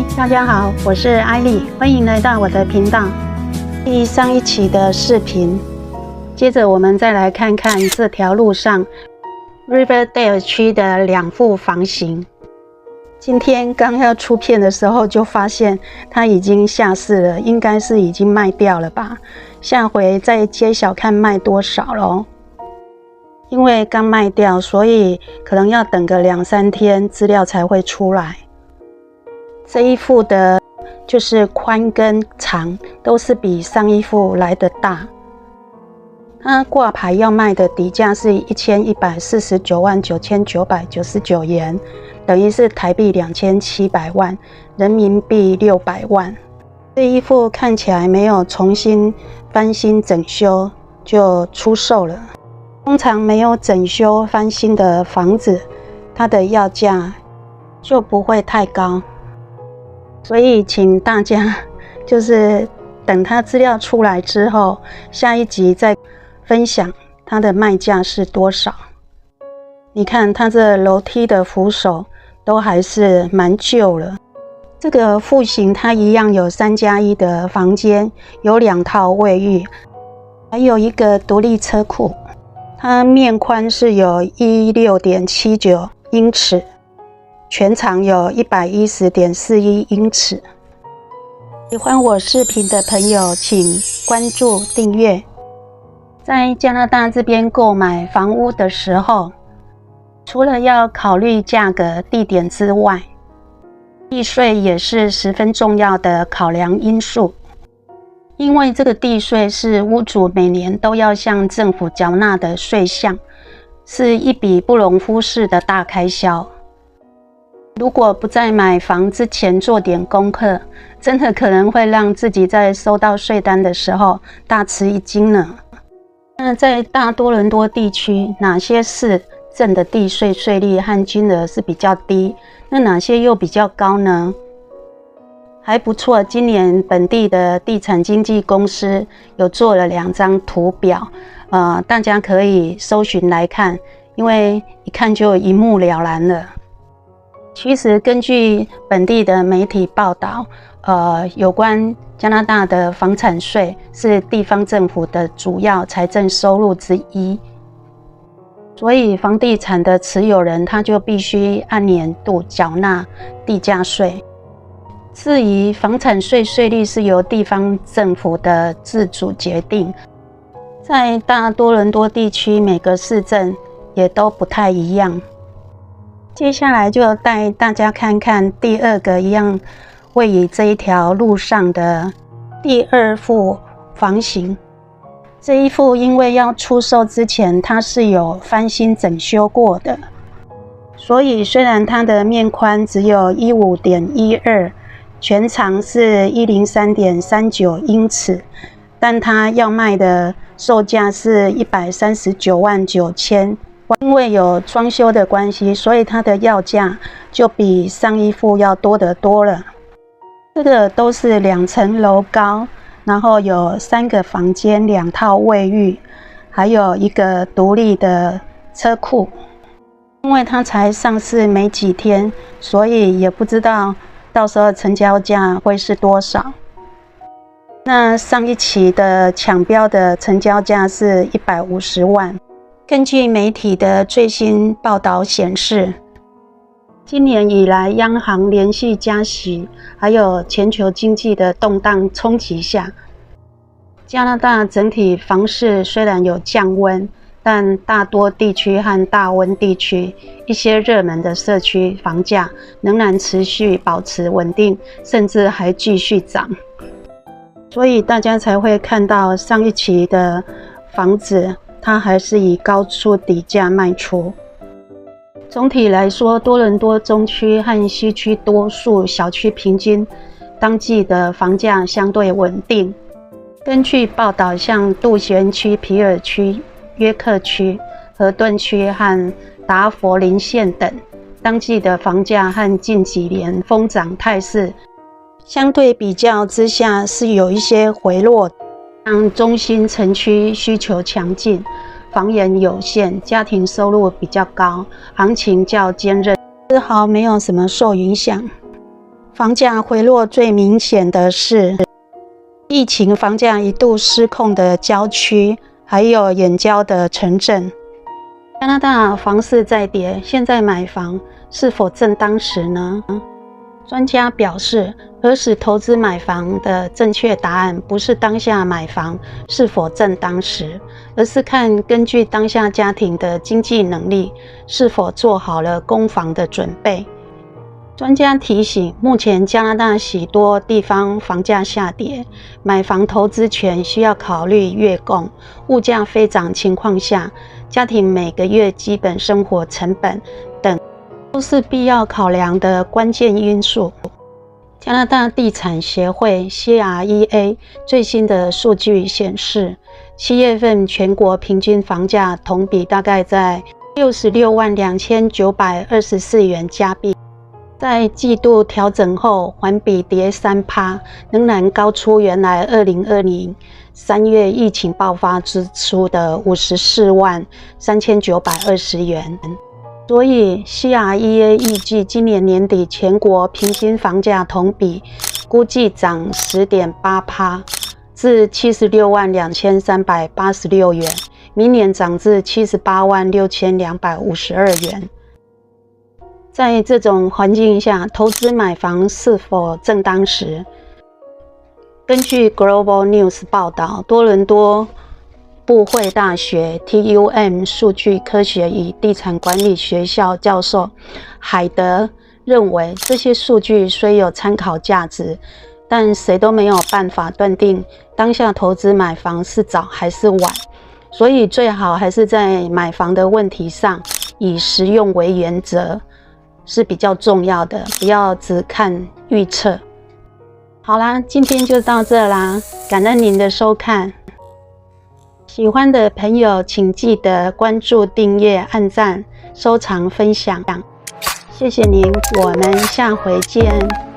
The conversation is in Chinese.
嗨，大家好，我是艾莉，欢迎来到我的频道。上一期的视频，接着我们再来看看这条路上 Riverdale 区的2副房型。今天刚要出片的时候就发现它已经下市了，应该是已经卖掉了吧？下回再揭晓看卖多少咯。因为刚卖掉，所以可能要等个2-3天资料才会出来。这一副的就是宽跟长都是比上一副来得大。它挂牌要卖的底价是1149万9999元，等于是台币2700万，人民币600万。这一副看起来没有重新翻新整修就出售了。通常没有整修翻新的房子，它的要价就不会太高。所以请大家就是等它资料出来之后，下一集再分享它的卖价是多少。你看它这楼梯的扶手都还是蛮旧了。这个户型它一样有3+1的房间，有2套卫浴，还有一个独立车库。它面宽是有 16.79 英尺，全长有 110.41 英尺。喜欢我视频的朋友请关注订阅。在加拿大这边购买房屋的时候，除了要考虑价格、地点之外，地税也是十分重要的考量因素。因为这个地税是屋主每年都要向政府缴纳的税项，是一笔不容忽视的大开销。如果不在买房之前做点功课，真的可能会让自己在收到税单的时候大吃一惊呢。那在大多伦多地区，哪些市镇的地税税率和金额是比较低？那哪些又比较高呢？还不错，今年本地的地产经纪公司有做了2张图表，大家可以搜寻来看，因为一看就一目了然了。其实根据本地的媒体报道，有关加拿大的房产税是地方政府的主要财政收入之一，所以房地产的持有人他就必须按年度缴纳地价税。至于房产税税率是由地方政府的自主决定，在大多伦多地区每个市镇也都不太一样。接下来就带大家看看第2个一样位于这一条路上的第2副房型。这一副因为要出售之前它是有翻新整修过的，所以虽然它的面宽只有 15.12，全长是 103.39 英尺，但它要卖的售价是139万9千。因为有装修的关系，所以它的要价就比上一副要多得多了。这个都是2层楼高，然后有3个房间、2套卫浴，还有一个独立的车库。因为它才上市没几天，所以也不知道到时候成交价会是多少。那上一期的抢标的成交价是150万。根据媒体的最新报道显示，今年以来央行连续加息，还有全球经济的动荡冲击下，加拿大整体房市虽然有降温，但大多地区和大温地区一些热门的社区房价仍然持续保持稳定，甚至还继续涨。所以大家才会看到上一期的房子它还是以高出底价卖出。总体来说，多伦多中区和西区多数小区平均当季的房价相对稳定。根据报道，像杜贤区、皮尔区、约克区、河顿区和达佛林县等，当季的房价和近几年疯涨态势相对比较之下是有一些回落。像中心城区需求强劲，房源有限，家庭收入比较高，行情较坚韧，丝毫没有什么受影响。房价回落最明显的是疫情房价一度失控的郊区，还有远郊的城镇。加拿大房市在跌，现在买房是否正当时呢？专家表示，何时投资买房的正确答案不是当下买房是否正当时，而是看根据当下家庭的经济能力是否做好了供房的准备。专家提醒，目前加拿大许多地方房价下跌，买房投资前需要考虑月供、物价飞涨情况下，家庭每个月基本生活成本等都是必要考量的关键因素。加拿大地产协会 CREA 最新的数据显示，7月份全国平均房价同比大概在662924元加币。在季度调整后，环比跌 3%， 仍然高出原来2020 3月疫情爆发之初的543920元。所以 CREA 预计今年年底全国平均房价同比估计涨 10.8%， 至762386元，明年涨至786252元。在这种环境下，投资买房是否正当时？根据 Global News 报道，多伦多布惠大学 TUM 数据科学与地产管理学校教授海德认为，这些数据虽有参考价值，但谁都没有办法断定当下投资买房是早还是晚，所以最好还是在买房的问题上以实用为原则是比较重要的，不要只看预测。好啦，今天就到这啦，感恩您的收看。喜欢的朋友请记得关注、订阅、按赞、收藏、分享，谢谢您，我们下回见。